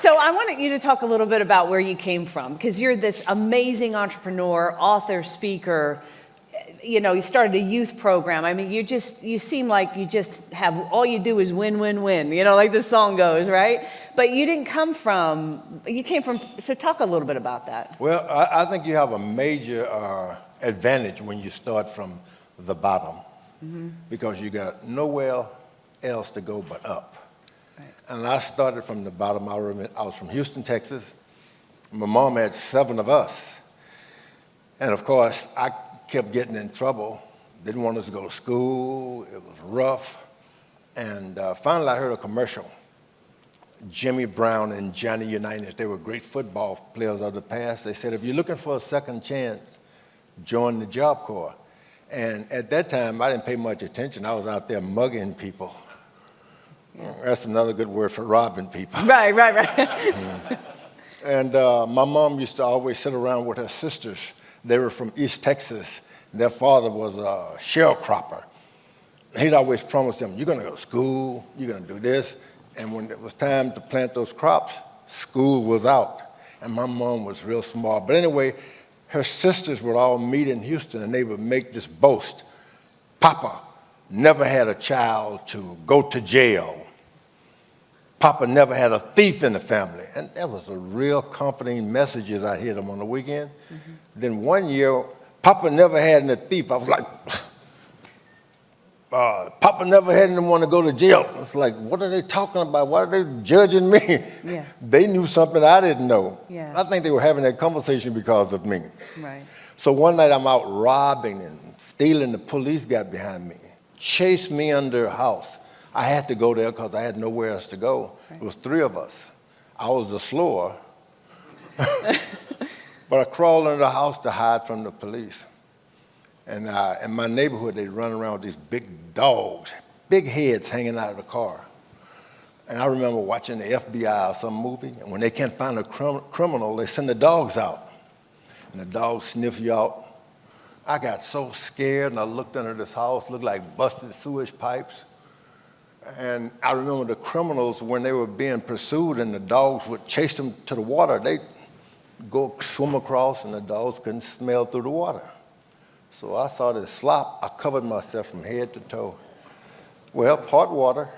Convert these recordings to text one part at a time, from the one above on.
So I wanted you to talk a little bit about where you came from, because you're this amazing entrepreneur, author, speaker. You know, you started a youth program. I mean, you seem like you just have, all you do is win, win, win, you know, like the song goes, right? But you came from, so talk a little bit about that. Well, I think you have a major advantage when you start from the bottom, because you got nowhere else to go but up. Right. And I started from the bottom. I was from Houston, Texas. My mom had 7 of us. And of course, I kept getting in trouble, didn't want us to go to school, it was rough. And finally I heard a commercial. Jimmy Brown and Johnny Unitas, they were great football players of the past. They said, if you're looking for a second chance, join the Job Corps. And at that time, I didn't pay much attention. I was out there mugging people. Yeah. That's another good word for robbing people. Right. And my mom used to always sit around with her sisters. They were from East Texas. Their father was a sharecropper. He'd always promise them, you're going to go to school, you're going to do this. And when it was time to plant those crops, school was out. And my mom was real smart. But anyway, her sisters would all meet in Houston, and they would make this boast. Papa never had a child to go to jail. Papa never had a thief in the family. And that was a real comforting message as I hear them on the weekend. Then one year, Papa never had any thief. I was like, Papa never had anyone to go to jail. It's like, what are they talking about? Why are they judging me? Yeah. They knew something I didn't know. Yeah. I think they were having that conversation because of me. Right. So one night I'm out robbing and stealing. The police got behind me, chased me under a house. I had to go there because I had nowhere else to go. Right. It was 3 of us. I was the slower. But I crawled under the house to hide from the police. And in my neighborhood, they'd run around with these big dogs, big heads hanging out of the car. And I remember watching the FBI or some movie, and when they can't find a criminal, they send the dogs out. And the dogs sniff you out. I got so scared, and I looked under this house, looked like busted sewage pipes. And I remember the criminals, when they were being pursued and the dogs would chase them to the water, they'd go swim across and the dogs couldn't smell through the water. So I saw this slop. I covered myself from head to toe. Well, part water.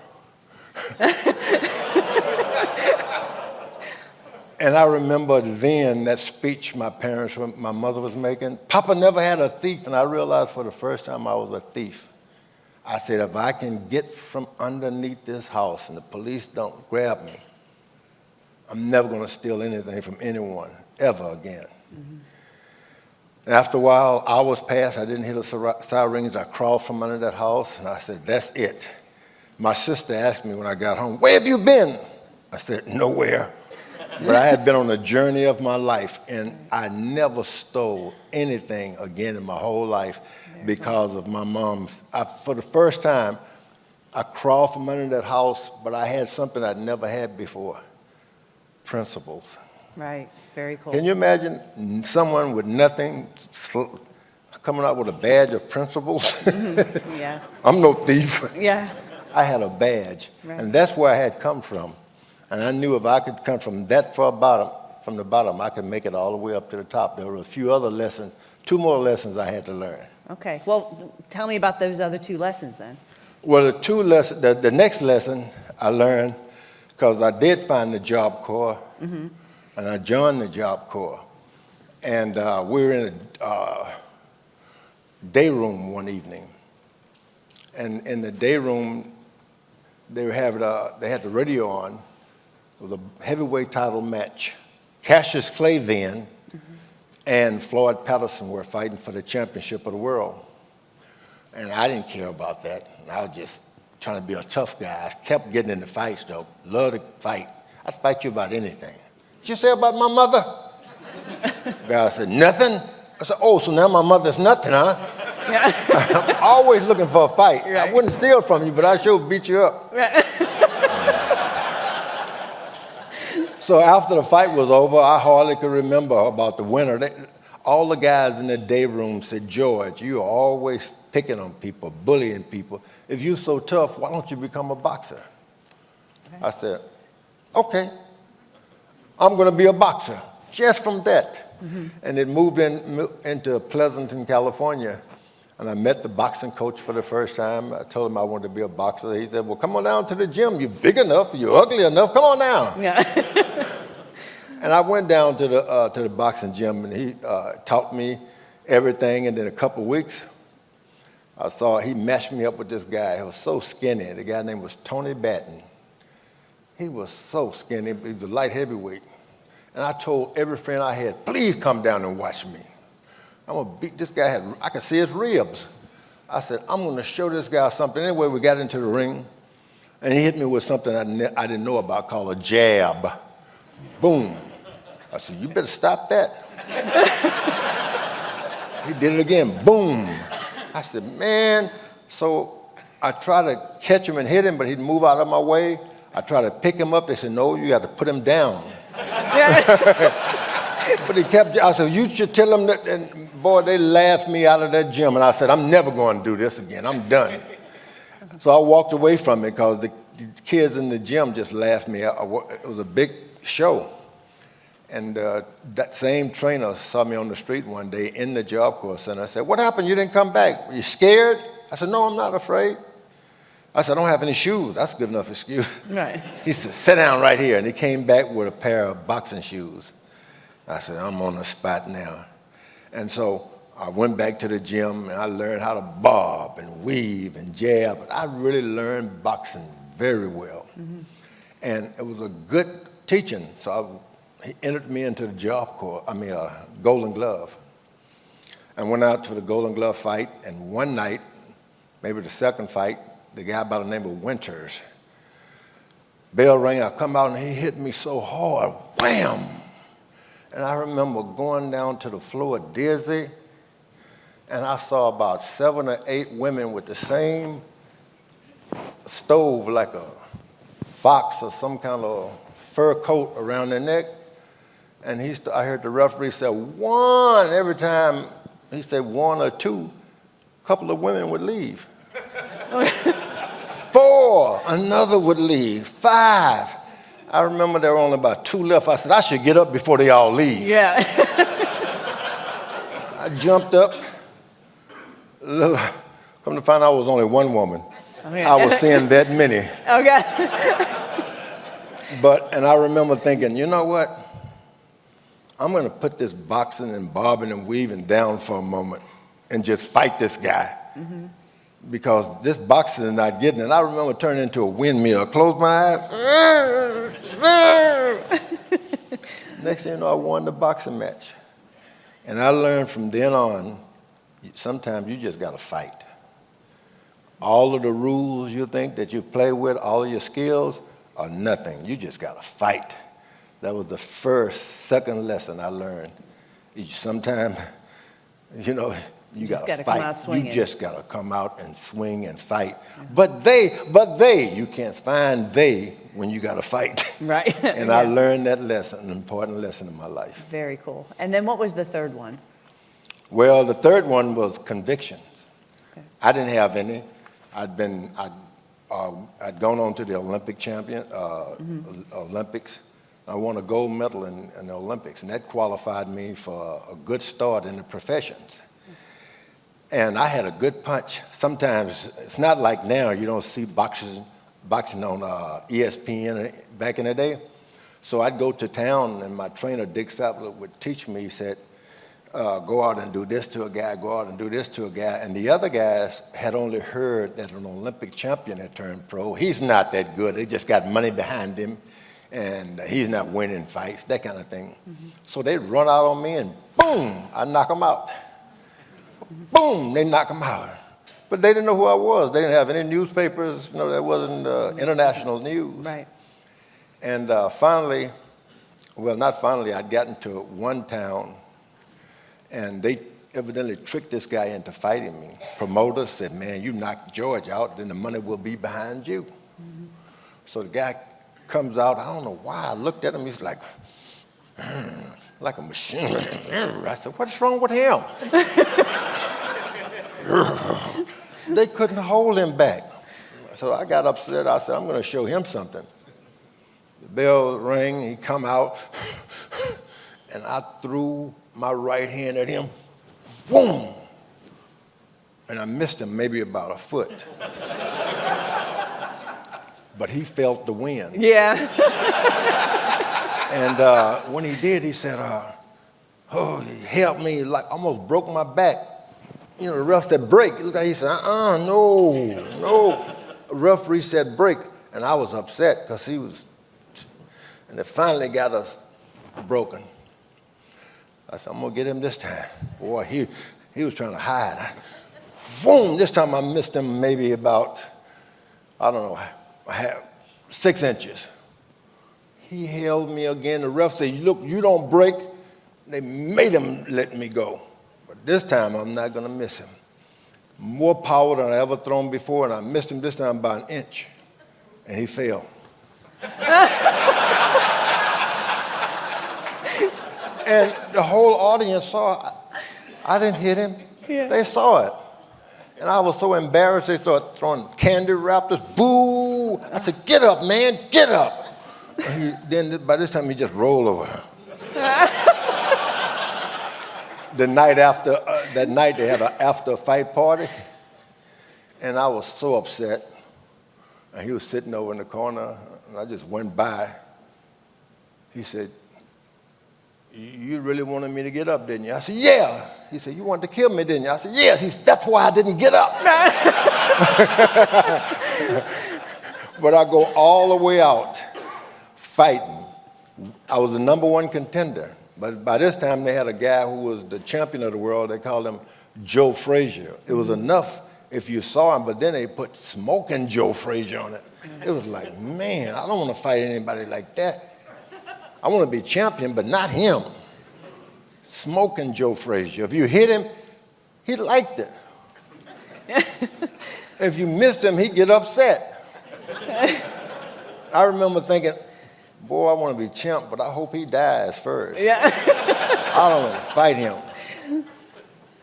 And I remember then that speech my mother was making. Papa never had a thief, and I realized for the first time I was a thief. I said, if I can get from underneath this house and the police don't grab me, I'm never going to steal anything from anyone ever again. And after a while, hours passed, I didn't hear the sirens. I crawled from under that house, and I said, that's it. My sister asked me when I got home, where have you been? I said, nowhere. But I had been on a journey of my life, and I never stole anything again in my whole life because of my mom's. For the first time, I crawled from under that house, but I had something I'd never had before, principles. Right, very cool. Can you imagine someone with nothing coming out with a badge of principles? Yeah. I'm no thief. Yeah. I had a badge, right. And that's where I had come from. And I knew if I could come from that far from the bottom, I could make it all the way up to the top. There were a few other lessons, 2 more lessons I had to learn. Okay, well, tell me about those other 2 lessons then. Well, the next lesson I learned, because I did find the Job Corps, and I joined the Job Corps. And we were in a day room one evening. And in the day room, they had the radio on. It was a heavyweight title match. Cassius Clay then and Floyd Patterson were fighting for the championship of the world. And I didn't care about that. I was just trying to be a tough guy. I kept getting into fights, though. Love to fight. I'd fight you about anything. What you say about my mother? The guy said, nothing. I said, oh, so now my mother's nothing, huh? Yeah. I'm always looking for a fight. Right. I wouldn't steal from you, but I sure beat you up. Right. So after the fight was over, I hardly could remember about the winner. All the guys in the day room said, George, you're always picking on people, bullying people. If you're so tough, why don't you become a boxer? Okay. I said, okay. I'm going to be a boxer, just from that. And it moved into Pleasanton, California. And I met the boxing coach for the first time. I told him I wanted to be a boxer. He said, well, come on down to the gym. You're big enough, you're ugly enough, come on down. Yeah. And I went down to the boxing gym, and he taught me everything. And in a couple of weeks, he matched me up with this guy. He was so skinny. The guy's name was Tony Batten. He was so skinny. He was a light heavyweight. And I told every friend I had, please come down and watch me. I'm going to beat this guy. I could see his ribs. I said, I'm going to show this guy something. Anyway, we got into the ring, and he hit me with something I didn't know about called a jab. Boom. I said, you better stop that. He did it again. Boom. I said, man. So I tried to catch him and hit him, but he'd move out of my way. I tried to pick him up. They said, no, you got to put him down. But he kept, I said, you should tell him that. And boy, they laughed me out of that gym. And I said, I'm never going to do this again. I'm done. So I walked away from it because the kids in the gym just laughed me out. It was a big show. And that same trainer saw me on the street one day in the job corps center. I said, what happened? You didn't come back. Were you scared? I said, no, I'm not afraid. I said, I don't have any shoes. That's a good enough excuse. Right. He said, sit down right here. And he came back with a pair of boxing shoes. I said, I'm on the spot now. And so I went back to the gym, and I learned how to bob and weave and jab. I really learned boxing very well. And it was a good teaching. So he entered me into the job corps, Golden Glove. I went out for the Golden Glove fight, and one night, maybe the second fight, the guy by the name of Winters, bell rang, I come out, and he hit me so hard, wham! And I remember going down to the floor dizzy, and I saw about 7 or 8 women with the same stove, like a fox or some kind of fur coat around their neck. And I heard the referee say, 1. Every time he said 1 or 2, a couple of women would leave. 4, another would leave. 5. I remember there were only about 2 left. I said, I should get up before they all leave. Yeah. I jumped up. Come to find out, I was only 1 woman. Okay. I was seeing that many. Okay. And I remember thinking, you know what? I'm going to put this boxing and bobbing and weaving down for a moment and just fight this guy. Because this boxing is not getting it. I remember turning into a windmill. Close my eyes. Next thing you know, I won the boxing match. And I learned from then on, sometimes you just got to fight. All of the rules you think that you play with, all of your skills, are nothing. You just got to fight. That was the second lesson I learned. Sometimes, you got to fight. You just got to come out and swing and fight. But you can't find they when you got to fight. Right. And I learned that lesson, an important lesson in my life. Very cool. And then what was the third one? Well, the third one was convictions. Okay. I didn't have any. I'd gone on to the Olympics. I won a gold medal in the Olympics, and that qualified me for a good start in the professions. And I had a good punch. Sometimes, it's not like now, you don't see boxing on ESPN back in the day. So I'd go to town, and my trainer, Dick Sapler, would teach me. He said, go out and do this to a guy, go out and do this to a guy. And the other guys had only heard that an Olympic champion had turned pro. He's not that good. They just got money behind him, and he's not winning fights, that kind of thing. So they'd run out on me, and boom, I'd knock them out. Boom, they knock them out. But they didn't know who I was. They didn't have any newspapers. There wasn't international news. Right. And finally, not finally, I'd gotten to one town, and they evidently tricked this guy into fighting me. Promoter said, man, you knocked George out, then the money will be behind you. So the guy comes out. I don't know why. I looked at him. He's like a machine. I said, what's wrong with him? They couldn't hold him back. So I got upset. I said, I'm going to show him something. The bell rang, he come out, and I threw my right hand at him, boom, and I missed him maybe about a foot. But he felt the wind. Yeah. And when he did, he said, oh, he helped me, like almost broke my back. You know, the ref said break. He said, no. The referee said break, and I was upset because he was, and it finally got us broken. I said, I'm gonna get him this time. Boy, he was trying to hide. Boom, this time I missed him maybe about, I don't know, 6 inches. He held me again. The ref said, look, you don't break. They made him let me go. But this time, I'm not going to miss him. More power than I ever thrown before, and I missed him this time by an inch. And he fell. And the whole audience saw I didn't hit him. Yeah. They saw it. And I was so embarrassed, they started throwing candy wrappers. Boo! I said, get up, man, get up. And then by this time, he just rolled over. That night they had an after-fight party, and I was so upset. And he was sitting over in the corner, and I just went by. He said, you really wanted me to get up, didn't you? I said, yeah. He said, you wanted to kill me, didn't you? I said, yes. He said, that's why I didn't get up. But I go all the way out fighting. I was the #1 contender. But by this time, they had a guy who was the champion of the world. They called him Joe Frazier. It was enough if you saw him, but then they put Smoking Joe Frazier on it. It was like, man, I don't want to fight anybody like that. I want to be champion, but not him. Smoking Joe Frazier. If you hit him, he liked it. If you missed him, he'd get upset. I remember thinking, boy, I want to be champ, but I hope he dies first. Yeah. I don't want to fight him.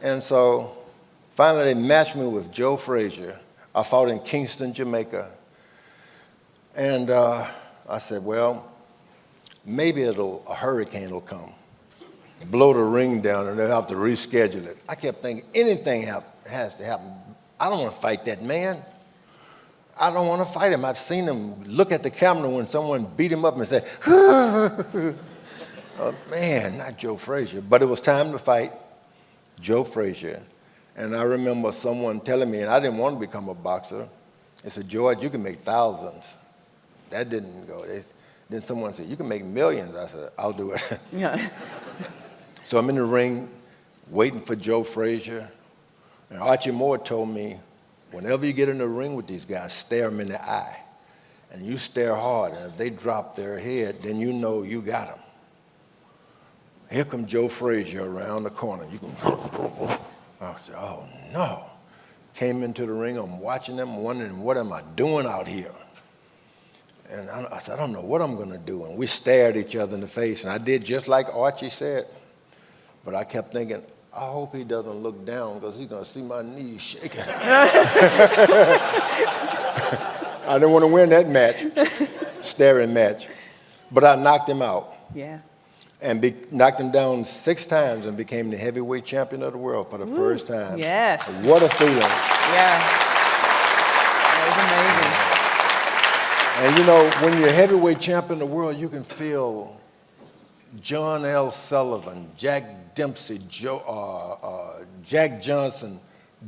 And so finally they matched me with Joe Frazier. I fought in Kingston, Jamaica. And I said, well, maybe a hurricane will come, blow the ring down, and they'll have to reschedule it. I kept thinking, anything has to happen. I don't want to fight that man. I don't want to fight him. I've seen him look at the camera when someone beat him up and say, oh, man, not Joe Frazier. But it was time to fight Joe Frazier. And I remember someone telling me, and I didn't want to become a boxer. They said, George, you can make thousands. That didn't go. Then someone said, you can make millions. I said, I'll do it. Yeah. So I'm in the ring waiting for Joe Frazier. And Archie Moore told me, whenever you get in the ring with these guys, stare them in the eye. And you stare hard, and if they drop their head, then you know you got them. Here comes Joe Frazier around the corner. You can, I said, oh no. Came into the ring, I'm watching them, wondering, what am I doing out here? And I said, I don't know what I'm gonna do. And we stared each other in the face, and I did just like Archie said. But I kept thinking, I hope he doesn't look down because he's going to see my knees shaking. I didn't want to win that match, staring match. But I knocked him out. Yeah. And knocked him down 6 times and became the heavyweight champion of the world for the first time. Yes. What a feeling. Yeah. That was amazing. And you know, when you're heavyweight champion of the world, you can feel John L. Sullivan, Jack Dempsey, Jack Johnson,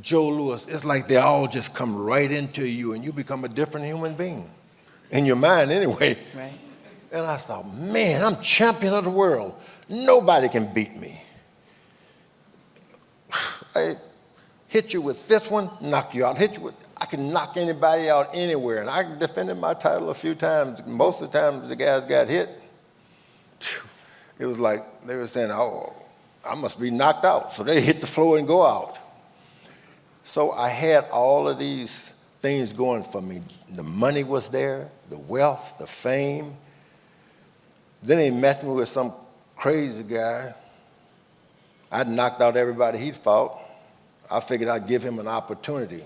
Joe Louis. It's like they all just come right into you and you become a different human being. In your mind anyway. Right. And I thought, man, I'm champion of the world. Nobody can beat me. I hit you with this one, knock you out. I can knock anybody out anywhere. And I defended my title a few times. Most of the time the guys got hit. It was like they were saying, oh, I must be knocked out. So they hit the floor and go out. So I had all of these things going for me. The money was there, the wealth, the fame. Then they met me with some crazy guy. I'd knocked out everybody he'd fought. I figured I'd give him an opportunity.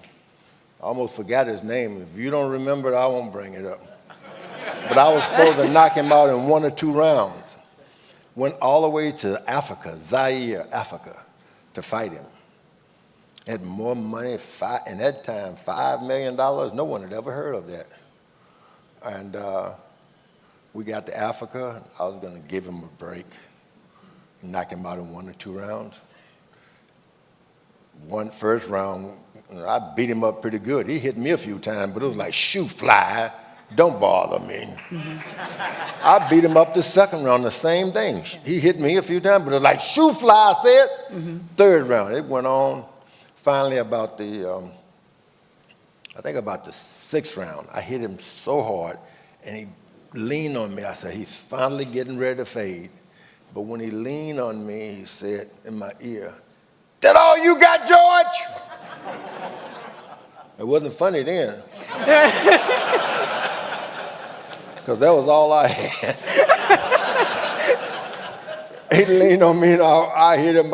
I almost forgot his name. If you don't remember it, I won't bring it up. But I was supposed to knock him out in 1 or 2 rounds. Went all the way to Africa, Zaire, Africa, to fight him. Had more money, in that time, $5 million. No one had ever heard of that. And we got to Africa. I was going to give him a break, knock him out in 1 or 2 rounds. First round, I beat him up pretty good. He hit me a few times, but it was like, shoot, fly, don't bother me. Mm-hmm. I beat him up the second round, the same thing. He hit me a few times, but it was like, shoot, fly, I said. Mm-hmm. Third round, it went on. Finally, about the 6th round, I hit him so hard, and he leaned on me. I said, he's finally getting ready to fade. But when he leaned on me, he said in my ear, "That all you got, George?" It wasn't funny then, because that was all I had. He leaned on me, and I hit him,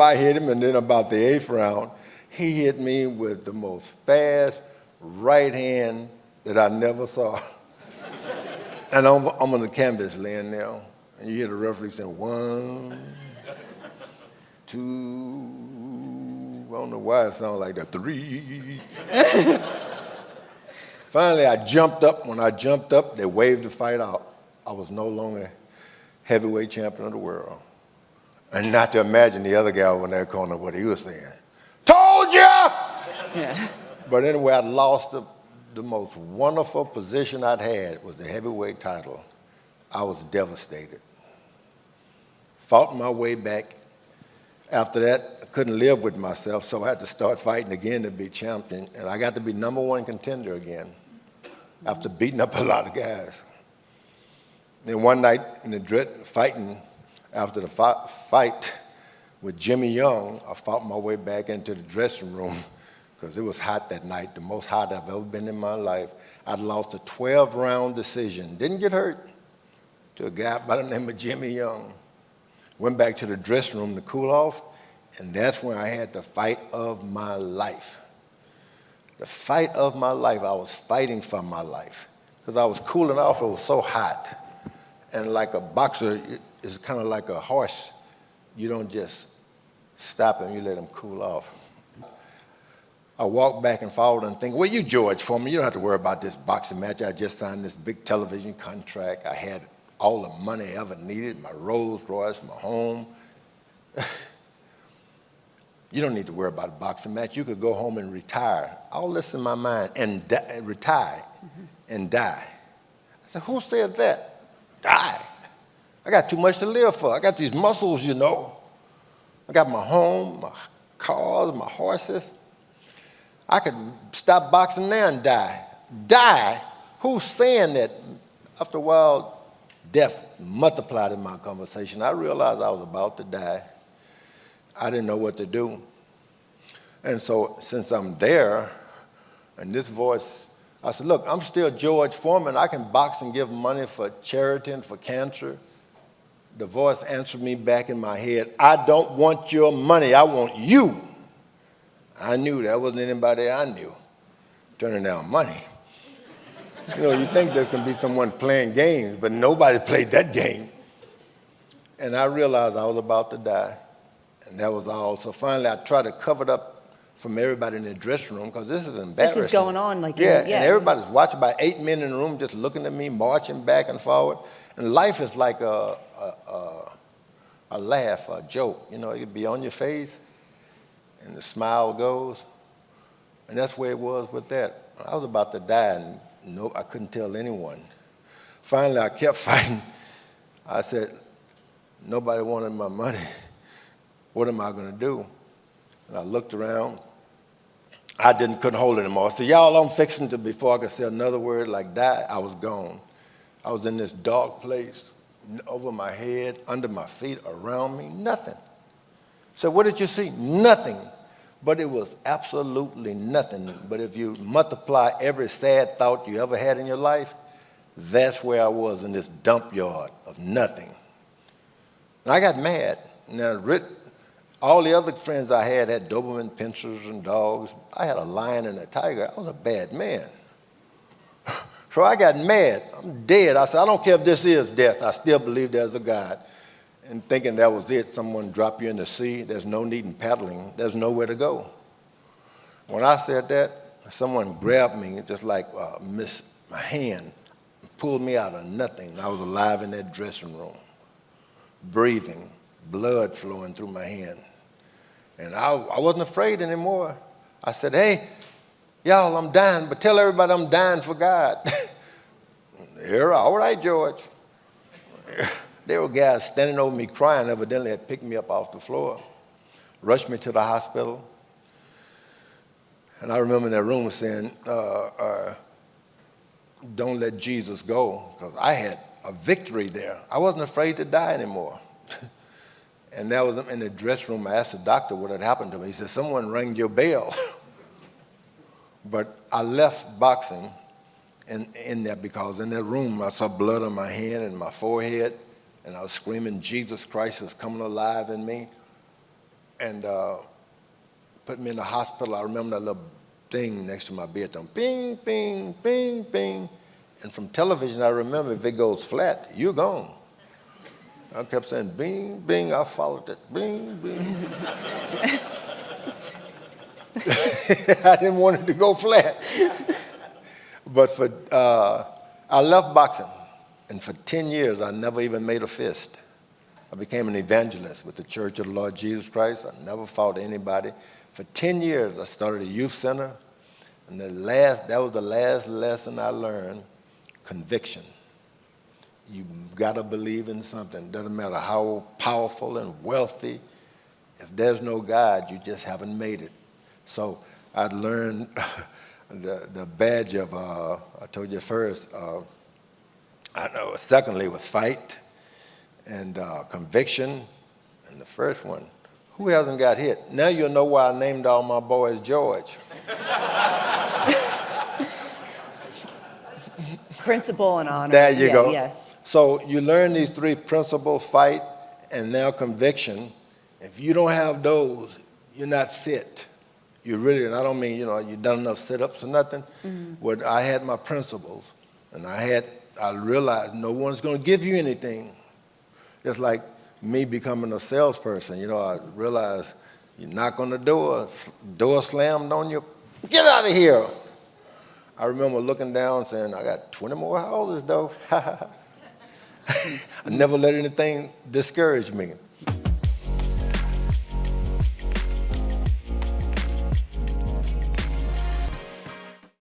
and then about the 8th round, he hit me with the most fast right hand that I never saw. And I'm on the canvas laying there, and you hear the referee saying, 1, 2, I don't know why it sounds like that, 3. Finally, I jumped up. When I jumped up, they waved the fight out. I was no longer heavyweight champion of the world. And not to imagine the other guy over in that corner, what he was saying. Told ya! Yeah. But anyway, I lost the most wonderful position I'd had was the heavyweight title. I was devastated. Fought my way back. After that, I couldn't live with myself, so I had to start fighting again to be champion. And I got to be #1 contender again after beating up a lot of guys. Then one night in the fighting, after the fight with Jimmy Young, I fought my way back into the dressing room because it was hot that night, the most hot I've ever been in my life. I'd lost a 12-round decision. Didn't get hurt to a guy by the name of Jimmy Young. Went back to the dressing room to cool off, and that's when I had the fight of my life. The fight of my life. I was fighting for my life because I was cooling off. It was so hot. And like a boxer, it's kind of like a horse. You don't just stop him, you let him cool off. I walked back and forward and think, well, you George Foreman, you don't have to worry about this boxing match. I just signed this big television contract. I had all the money I ever needed, my Rolls Royce, my home. You don't need to worry about a boxing match. You could go home and retire. All this in my mind, and retire and die. I said, who said that? Die. I got too much to live for. I got these muscles, you know. I got my home, my cars, my horses. I could stop boxing now and die. Die? Who's saying that? After a while, death multiplied in my conversation. I realized I was about to die. I didn't know what to do. And so since I'm there, and this voice, I said, look, I'm still George Foreman. I can box and give money for charity and for cancer. The voice answered me back in my head, I don't want your money, I want you. I knew that wasn't anybody I knew turning down money. You know, you think there's going to be someone playing games, but nobody played that game. And I realized I was about to die, and that was all. So finally, I tried to cover it up from everybody in the dressing room, because this is embarrassing. This is going on like yeah, and everybody's watching, about 8 men in the room just looking at me, marching back and forward. And life is like a laugh, a joke. You know, you'd be on your face, and the smile goes. And that's where it was with that. I was about to die, and no, I couldn't tell anyone. Finally, I kept fighting. I said, nobody wanted my money. What am I going to do? And I looked around. I couldn't hold it anymore. I said, y'all, I'm fixing to, before I could say another word like die, I was gone. I was in this dark place, over my head, under my feet, around me, nothing. So what did you see? Nothing. But it was absolutely nothing. But if you multiply every sad thought you ever had in your life, that's where I was, in this dump yard of nothing. And I got mad. Now, all the other friends I had Doberman pinschers and dogs. I had a lion and a tiger. I was a bad man. So I got mad. I'm dead. I said, I don't care if this is death. I still believe there's a God. And thinking that was it, someone drop you in the sea, there's no need in paddling. There's nowhere to go. When I said that, someone grabbed me, just like missed my hand, pulled me out of nothing. I was alive in that dressing room, breathing, blood flowing through my hand. And I wasn't afraid anymore. I said, hey, y'all, I'm dying, but tell everybody I'm dying for God. They're all right, George. There were guys standing over me crying, evidently had picked me up off the floor, rushed me to the hospital. And I remember in that room saying, don't let Jesus go, because I had a victory there. I wasn't afraid to die anymore. And that was in the dressing room. I asked the doctor what had happened to me. He said, someone rang your bell. But I left boxing in there because in that room I saw blood on my hand and my forehead, and I was screaming, Jesus Christ is coming alive in me. And put me in the hospital. I remember that little thing next to my bed, bing, bing, bing, bing. And from television, I remember if it goes flat, you're gone. I kept saying, bing, bing. I followed it, bing, bing. I didn't want it to go flat. But I left boxing, and for 10 years, I never even made a fist. I became an evangelist with the Church of the Lord Jesus Christ. I never fought anybody. For 10 years, I started a youth center, and that was the last lesson I learned, conviction. You gotta believe in something. Doesn't matter how powerful and wealthy. If there's no God, you just haven't made it. So I'd learned the badge of, I told you first, secondly was fight and conviction, and the first one, who hasn't got hit? Now you'll know why I named all my boys George. Principle and honor. There you go. Yeah. So you learn these three principles, fight, and now conviction. If you don't have those, you're not fit. You really, and I don't mean, you've done enough sit-ups or nothing. Mm-hmm. But I had my principles, and I realized no one's going to give you anything. It's like me becoming a salesperson. I realized you knock on the door slammed on you, get out of here. I remember looking down saying, I got 20 more houses though. I never let anything discourage me.